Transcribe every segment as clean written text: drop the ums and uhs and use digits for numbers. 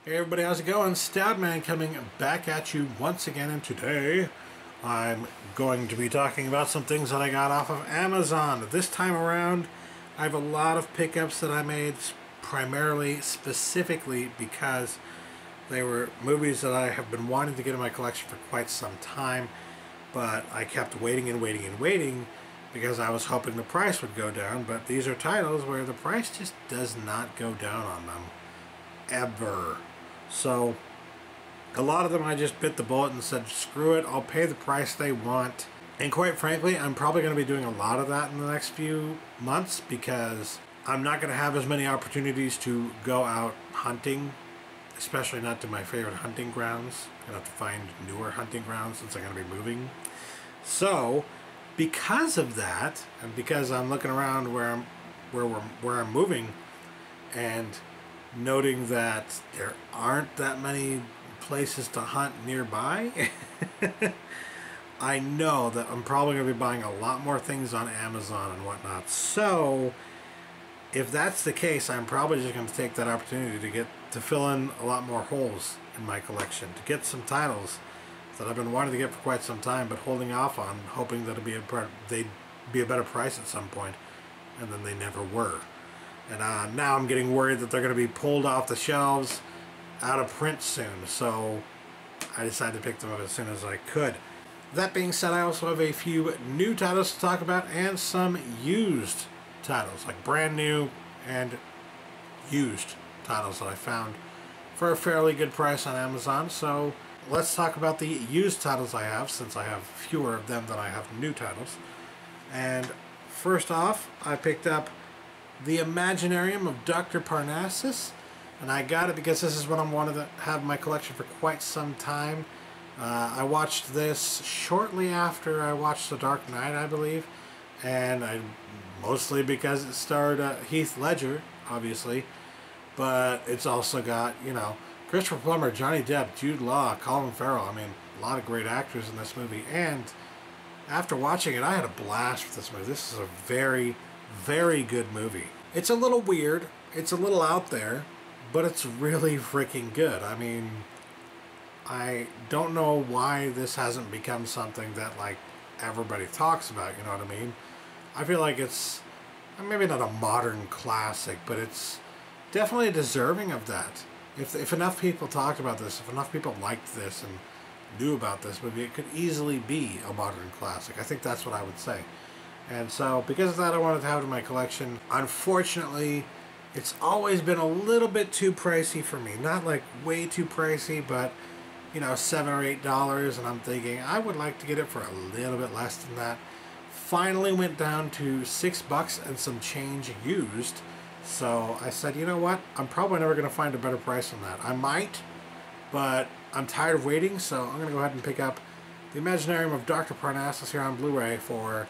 Hey everybody, how's it going? Stabman coming back at you once again, and today I'm going to be talking about some things that I got off of Amazon. This time around, I have a lot of pickups that I made primarily, specifically because they were movies that I have been wanting to get in my collection for quite some time, but I kept waiting and waiting and waiting because I was hoping the price would go down. But these are titles where the price just does not go down on them ever. So a lot of them I just bit the bullet and said, screw it, I'll pay the price they want. And quite frankly, I'm probably going to be doing a lot of that in the next few months because I'm not going to have as many opportunities to go out hunting, especially not to my favorite hunting grounds. I'm going to have to find newer hunting grounds since I'm going to be moving. So because of that, and because I'm looking around where I'm moving and noting that there aren't that many places to hunt nearby, I know that I'm probably going to be buying a lot more things on Amazon and whatnot. So if that's the case, I'm probably just going to take that opportunity to fill in a lot more holes in my collection, to get some titles that I've been wanting to get for quite some time but holding off on, hoping that they'd be a better price at some point, and then they never were. And now I'm getting worried that they're going to be pulled off the shelves, out of print soon. So I decided to pick them up as soon as I could. That being said, I also have a few new titles to talk about and some used titles, like brand new and used titles that I found for a fairly good price on Amazon. So let's talk about the used titles I have, since I have fewer of them than I have new titles. And first off, I picked up the Imaginarium of Dr. Parnassus, and I got it because this is what I wanted to have in my collection for quite some time. I watched this shortly after I watched The Dark Knight, I believe, and mostly because it starred Heath Ledger, obviously, but it's also got, you know, Christopher Plummer, Johnny Depp, Jude Law, Colin Farrell. I mean, a lot of great actors in this movie, and after watching it, I had a blast with this movie. This is a very good movie. It's a little weird, it's a little out there, but it's really freaking good. I mean, I don't know why this hasn't become something that like everybody talks about, you know what I mean? I feel like it's maybe not a modern classic, but it's definitely deserving of that. If enough people talked about this, if enough people liked this and knew about this movie, it could easily be a modern classic. I think that's what I would say. And so, because of that, I wanted to have it in my collection. Unfortunately, it's always been a little bit too pricey for me. Not like way too pricey, but, you know, $7 or $8. And I'm thinking, I would like to get it for a little bit less than that. Finally went down to $6 and some change used. So I said, you know what? I'm probably never going to find a better price than that. I might, but I'm tired of waiting. So I'm going to go ahead and pick up the Imaginarium of Dr. Parnassus here on Blu-ray for...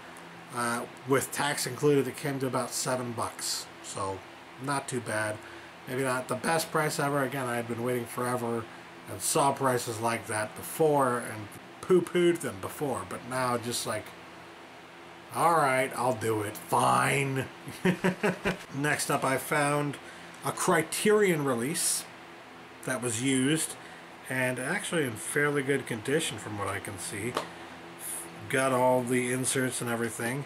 with tax included, it came to about $7, so not too bad. Maybe not the best price ever. Again, I had been waiting forever and saw prices like that before and poo-pooed them before, but now just like, alright, I'll do it, fine. Next up, I found a Criterion release that was used and actually in fairly good condition from what I can see. Got all the inserts and everything,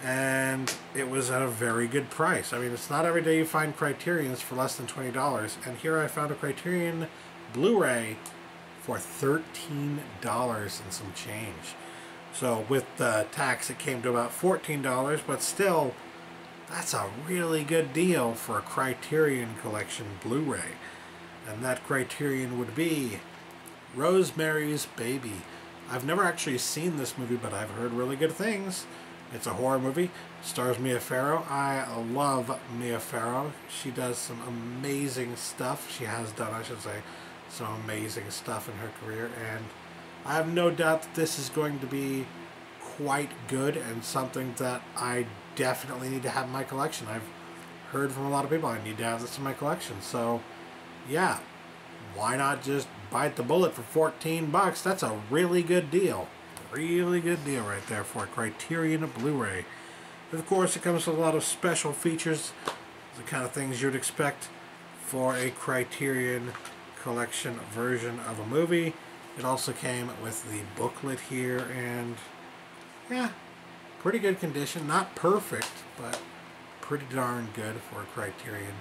and it was at a very good price. I mean, it's not every day you find Criterions for less than $20, and here I found a Criterion Blu-ray for $13 and some change. So with the tax, it came to about $14, but still, that's a really good deal for a Criterion Collection Blu-ray. And that Criterion would be Rosemarys Baby. I've never actually seen this movie, but I've heard really good things. It's a horror movie. Stars Mia Farrow. I love Mia Farrow. She does some amazing stuff. She has done, I should say, some amazing stuff in her career. And I have no doubt that this is going to be quite good and something that I definitely need to have in my collection. I've heard from a lot of people I need to have this in my collection. So, yeah. Why not just bite the bullet for $14? That's a really good deal. Really good deal right there for a Criterion Blu-ray. Of course, it comes with a lot of special features, the kind of things you'd expect for a Criterion collection version of a movie. It also came with the booklet here, and yeah, pretty good condition. Not perfect, but pretty darn good for Criterion.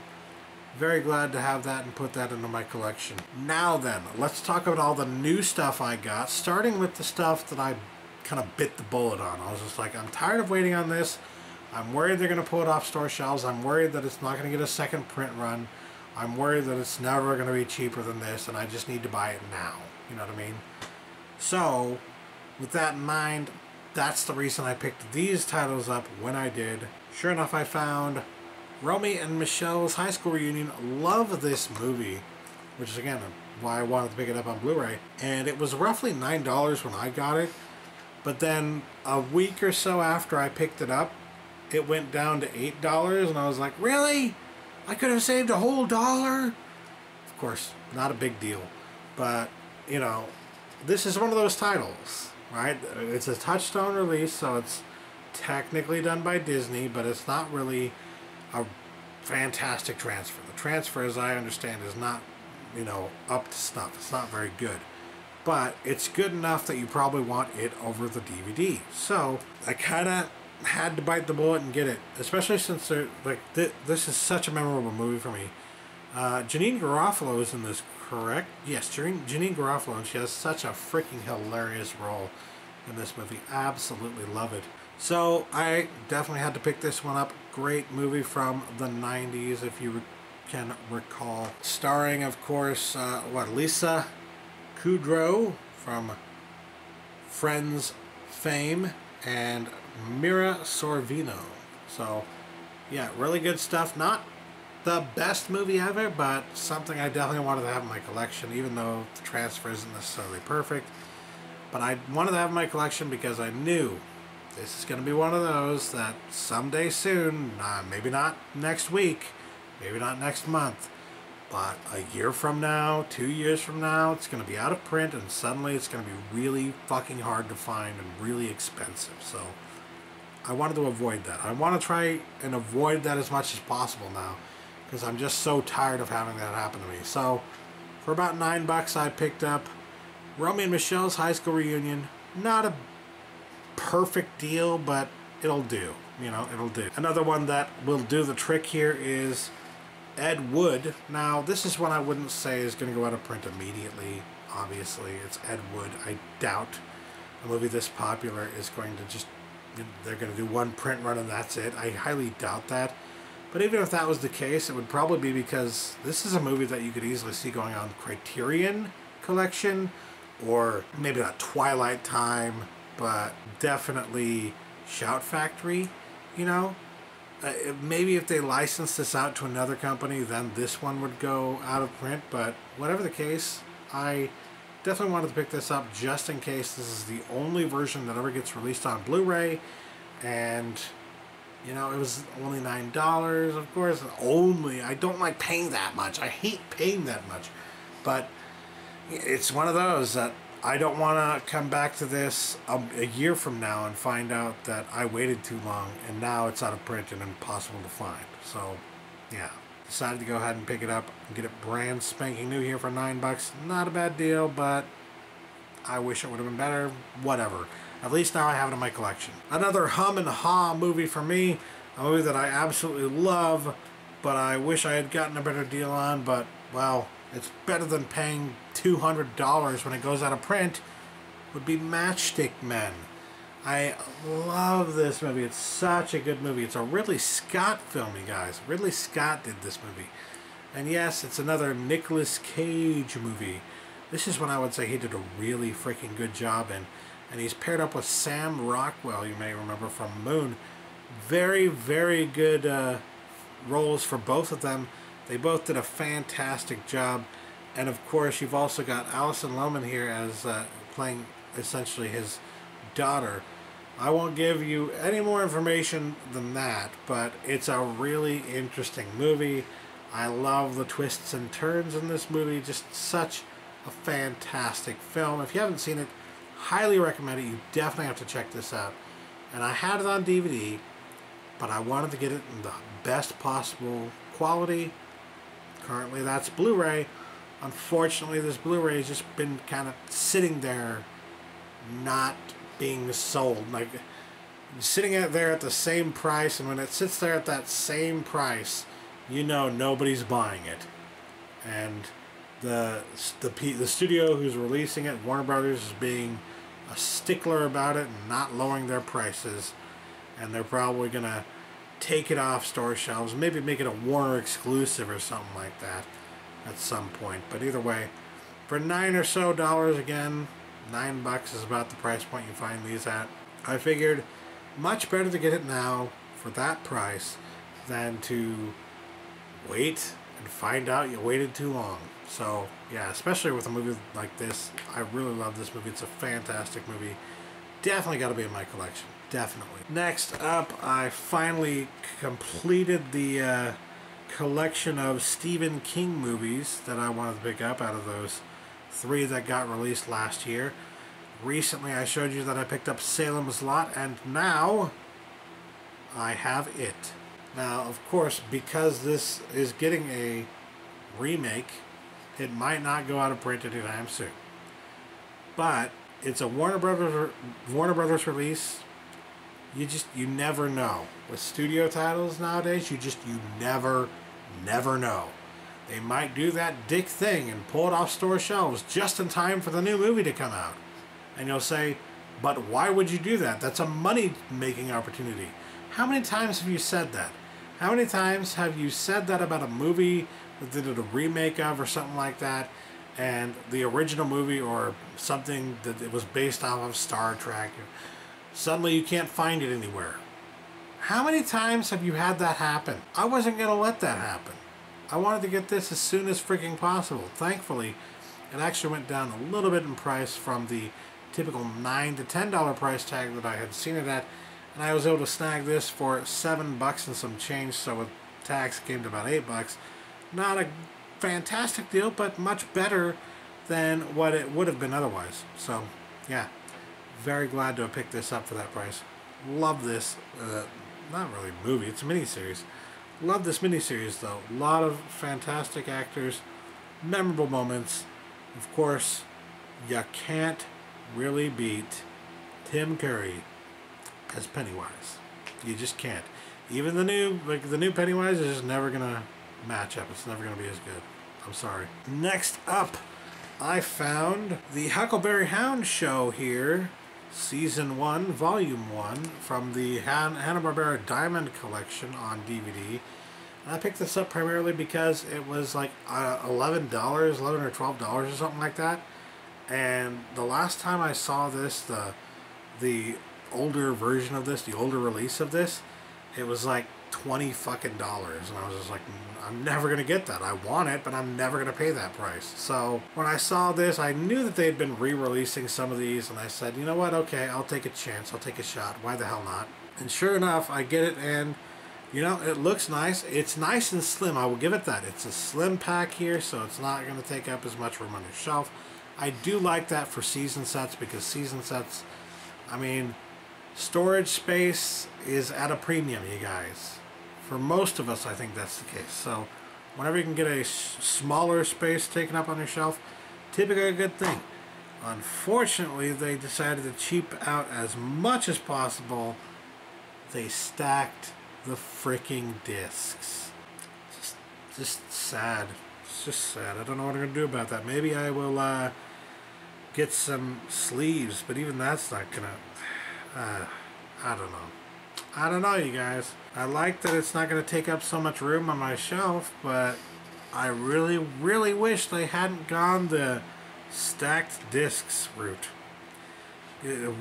Very glad to have that and put that into my collection. Now then, let's talk about all the new stuff I got, starting with the stuff that I kind of bit the bullet on. I was just like, I'm tired of waiting on this. I'm worried they're going to pull it off store shelves. I'm worried that it's not going to get a second print run. I'm worried that it's never going to be cheaper than this, and I just need to buy it now. You know what I mean? So, with that in mind, that's the reason I picked these titles up when I did. Sure enough, I found Romy and Micheles High School Reunion. Love this movie, which is, again, why I wanted to pick it up on Blu-ray. And it was roughly $9 when I got it. But then, a week or so after I picked it up, it went down to $8, and I was like, really? I could have saved a whole dollar? Of course, not a big deal. But, you know, this is one of those titles, right? It's a Touchstone release, so it's technically done by Disney, but it's not really a fantastic transfer. The transfer, as I understand, is not, you know, up to snuff. It's not very good. But it's good enough that you probably want it over the DVD. So, I kind of had to bite the bullet and get it, especially since they're like this is such a memorable movie for me. Janine Garofalo is in this, correct? Yes, Janine Garofalo, and she has such a freaking hilarious role in this movie. Absolutely love it. So I definitely had to pick this one up. Great movie from the 90s, if you can recall, starring, of course, Lisa Kudrow from Friends fame, and Mira Sorvino. So, yeah, really good stuff. Not the best movie ever, but something I definitely wanted to have in my collection, even though the transfer isn't necessarily perfect. But I wanted to have in my collection because I knew this is going to be one of those that someday soon, maybe not next week, maybe not next month, but a year from now, 2 years from now, it's going to be out of print, and suddenly it's going to be really fucking hard to find and really expensive. So I wanted to avoid that. I want to try and avoid that as much as possible now, because I'm just so tired of having that happen to me. So for about $9, I picked up Romy and Micheles High School Reunion. Not a perfect deal, but it'll do. You know, it'll do. Another one that will do the trick here is Ed Wood. Now, this is one I wouldn't say is going to go out of print immediately. Obviously, it's Ed Wood. I doubt a movie this popular is going to just, they're going to do one print run and that's it. I highly doubt that. But even if that was the case, it would probably be because this is a movie that you could easily see going on Criterion Collection, or maybe not Twilight Time, but definitely Shout Factory, you know? Maybe if they licensed this out to another company, then this one would go out of print. But whatever the case, I definitely wanted to pick this up just in case this is the only version that ever gets released on Blu-ray. And, you know, it was only $9, of course. Only. I don't like paying that much. I hate paying that much. But it's one of those that I don't want to come back to this a year from now and find out that I waited too long and now it's out of print and impossible to find. So, yeah. Decided to go ahead and pick it up and get it brand spanking new here for $9. Not a bad deal, but I wish it would have been better. Whatever. At least now I have it in my collection. Another hum and haw movie for me. A movie that I absolutely love, but I wish I had gotten a better deal on, but, well, it's better than paying $200 when it goes out of print, would be Matchstick Men. I love this movie. It's such a good movie. It's a Ridley Scott film, you guys. Ridley Scott did this movie. And yes, it's another Nicolas Cage movie. This is one I would say he did a really freaking good job in. And he's paired up with Sam Rockwell, you may remember from Moon. Very, very good roles for both of them. They both did a fantastic job. And of course, you've also got Alison Lohman here as playing essentially his daughter. I won't give you any more information than that, but it's a really interesting movie. I love the twists and turns in this movie. Just such a fantastic film. If you haven't seen it, highly recommend it. You definitely have to check this out. And I had it on DVD, but I wanted to get it in the best possible quality. Currently, that's Blu-ray. Unfortunately, this Blu-ray has just been kind of sitting there, not being sold. Like, sitting there at the same price, and when it sits there at that same price, you know nobody's buying it. And the studio who's releasing it, Warner Brothers, is being a stickler about it and not lowering their prices. And they're probably going to take it off store shelves, maybe make it a Warner exclusive or something like that at some point. But either way, for $9 or so, again, $9 is about the price point you find these at. I figured much better to get it now for that price than to wait and find out you waited too long. So yeah, especially with a movie like this, I really love this movie. It's a fantastic movie. Definitely got to be in my collection. Definitely. Next up, I finally completed the collection of Stephen King movies that I wanted to pick up out of those 3 that got released last year. Recently I showed you that I picked up Salem's Lot, and now I have it. Now, of course, because this is getting a remake, it might not go out of print anytime soon. But it's a Warner Brothers release. You never know. With studio titles nowadays, you never know. They might do that dick thing and pull it off store shelves just in time for the new movie to come out. And you'll say, but why would you do that? That's a money-making opportunity. How many times have you said that? How many times have you said that about a movie that they did a remake of or something like that, and the original movie or something that it was based off of Star Trek, suddenly you can't find it anywhere? How many times have you had that happen? I wasn't going to let that happen. I wanted to get this as soon as freaking possible. Thankfully, it actually went down a little bit in price from the typical $9 to $10 price tag that I had seen it at, and I was able to snag this for $7 and some change, so with tax it came to about $8. Not a fantastic deal, but much better than what it would have been otherwise. So yeah, very glad to have picked this up for that price. Love this, not really movie, it's a miniseries. Love this miniseries though. A lot of fantastic actors, memorable moments. Of course, you can't really beat Tim Curry as Pennywise. You just can't. Even the new Pennywise is just never gonna match up. It's never gonna be as good. I'm sorry. Next up, I found the Huckleberry Hound show here, Season 1, Volume 1, from the Hanna-Barbera Diamond Collection on DVD. And I picked this up primarily because it was like $11 or $12 or something like that. And the last time I saw this, the older version of this, the older release of this, it was like $20 fucking, and I was just like, I'm never gonna get that. I want it, but I'm never gonna pay that price. So when I saw this, I knew that they had been re-releasing some of these, and I said, you know what, okay, I'll take a chance, I'll take a shot, why the hell not? And sure enough, I get it, and you know, it looks nice. It's nice and slim, I will give it that. It's a slim pack here, so it's not gonna take up as much room on your shelf. I do like that for season sets, because season sets, I mean, storage space is at a premium, you guys. For most of us, I think that's the case. So whenever you can get a smaller space taken up on your shelf, typically a good thing. Unfortunately, they decided to cheap out as much as possible. They stacked the freaking discs. Just sad. It's just sad. I don't know what I'm going to do about that. Maybe I will get some sleeves, but even that's not going to... I don't know. I don't know, you guys. I like that it's not going to take up so much room on my shelf, but I really, really wish they hadn't gone the stacked discs route.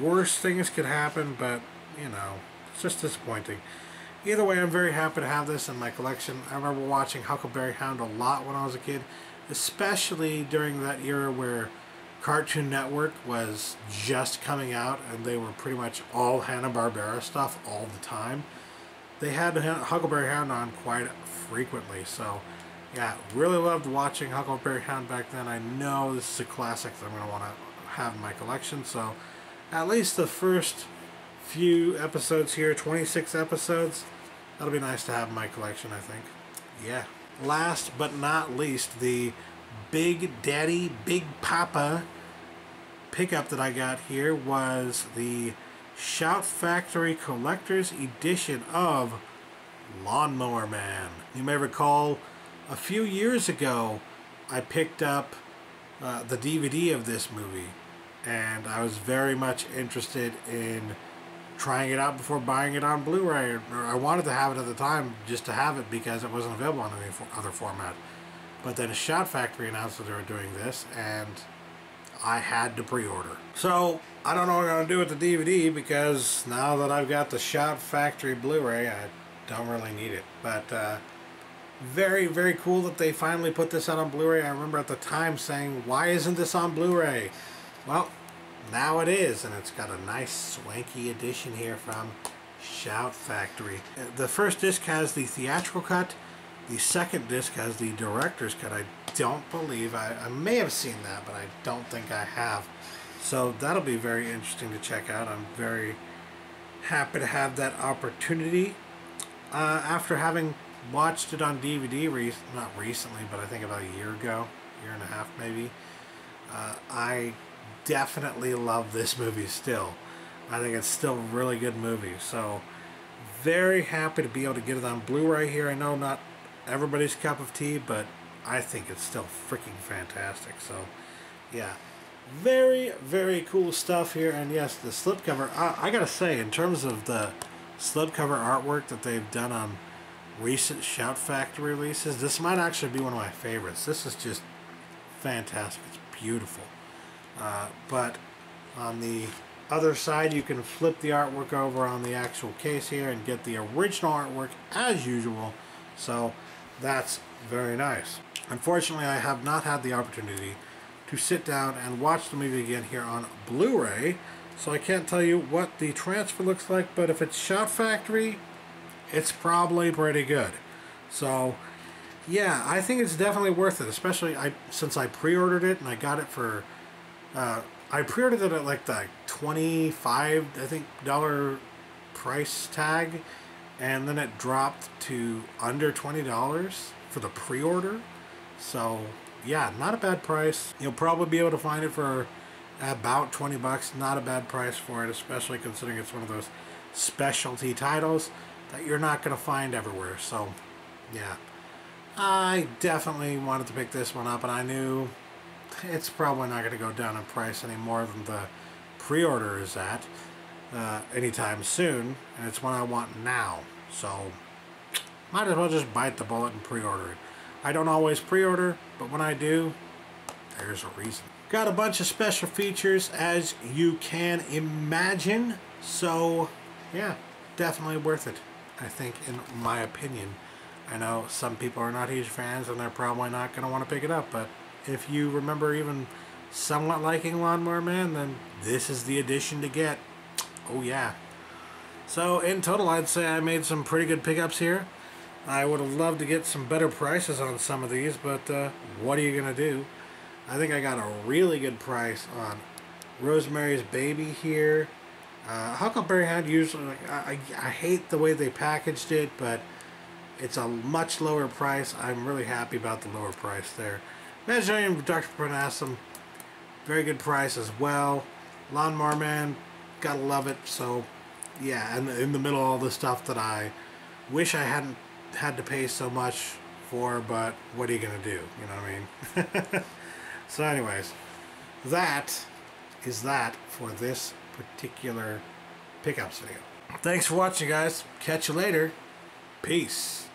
Worse things could happen, but, you know, it's just disappointing. Either way, I'm very happy to have this in my collection. I remember watching Huckleberry Hound a lot when I was a kid, especially during that era where Cartoon Network was just coming out and they were pretty much all Hanna-Barbera stuff all the time. They had Huckleberry Hound on quite frequently, so yeah, really loved watching Huckleberry Hound back then. I know this is a classic that I'm going to want to have in my collection, so at least the first few episodes here, 26 episodes, that'll be nice to have in my collection, I think. Yeah. Last but not least, the Big Daddy, Big Papa pickup that I got here was the Shout Factory Collector's Edition of Lawnmower Man. You may recall a few years ago I picked up the DVD of this movie, and I was very much interested in trying it out before buying it on Blu-ray. Or I wanted to have it at the time just to have it because it wasn't available on any other format. But then Shout Factory announced that they were doing this, and I had to pre-order. So I don't know what I'm going to do with the DVD, because now that I've got the Shout Factory Blu-ray, I don't really need it. But very, very cool that they finally put this out on Blu-ray. I remember at the time saying, why isn't this on Blu-ray? Well, now it is, and it's got a nice swanky edition here from Shout Factory. The first disc has the theatrical cut. The second disc has the director's cut. I don't believe, I may have seen that, but I don't think I have. So that'll be very interesting to check out. I'm very happy to have that opportunity. After having watched it on DVD, not recently, but I think about a year ago, year and a half maybe, I definitely love this movie still. I think it's still a really good movie. So very happy to be able to get it on Blu-ray here. I know not everybody's cup of tea, but I think it's still freaking fantastic. So yeah, very, very cool stuff here. And yes, the slipcover, I gotta say, in terms of the slipcover artwork that they've done on recent Shout Factory releases, this might actually be one of my favorites. This is just fantastic. It's beautiful. But on the other side, you can flip the artwork over on the actual case here and get the original artwork as usual. So that's very nice. Unfortunately, I have not had the opportunity to sit down and watch the movie again here on Blu-ray, so I can't tell you what the transfer looks like, but if it's Shout Factory, it's probably pretty good. So yeah, I think it's definitely worth it, especially since I pre-ordered it, and I got it for I pre-ordered it at like the $25, I think, price tag, and then it dropped to under $20 for the pre-order. So yeah, not a bad price. You'll probably be able to find it for about 20 bucks. Not a bad price for it, especially considering it's one of those specialty titles that you're not going to find everywhere. So yeah, I definitely wanted to pick this one up, and I knew it's probably not going to go down in price any more than the pre-order is at anytime soon, and it's one I want now. So might as well just bite the bullet and pre-order it. I don't always pre-order, but when I do, there's a reason. Got a bunch of special features, as you can imagine. So yeah, definitely worth it, I think, in my opinion. I know some people are not huge fans, and they're probably not going to want to pick it up, but if you remember even somewhat liking Lawnmower Man, then this is the edition to get. Oh yeah. So in total, I'd say I made some pretty good pickups here. I would have loved to get some better prices on some of these, but what are you going to do? I think I got a really good price on Rosemarys Baby here. Huckleberry Hound, usually, I hate the way they packaged it, but it's a much lower price. I'm really happy about the lower price there. Imaginarium, Dr. Parnassus, very good price as well. Lawnmower Man, gotta love it. So yeah, and in the middle of all the stuff that I wish I hadn't had to pay so much for, but what are you gonna do? You know what I mean? So anyways, that is that for this particular pickups video. Thanks for watching, guys. Catch you later. Peace.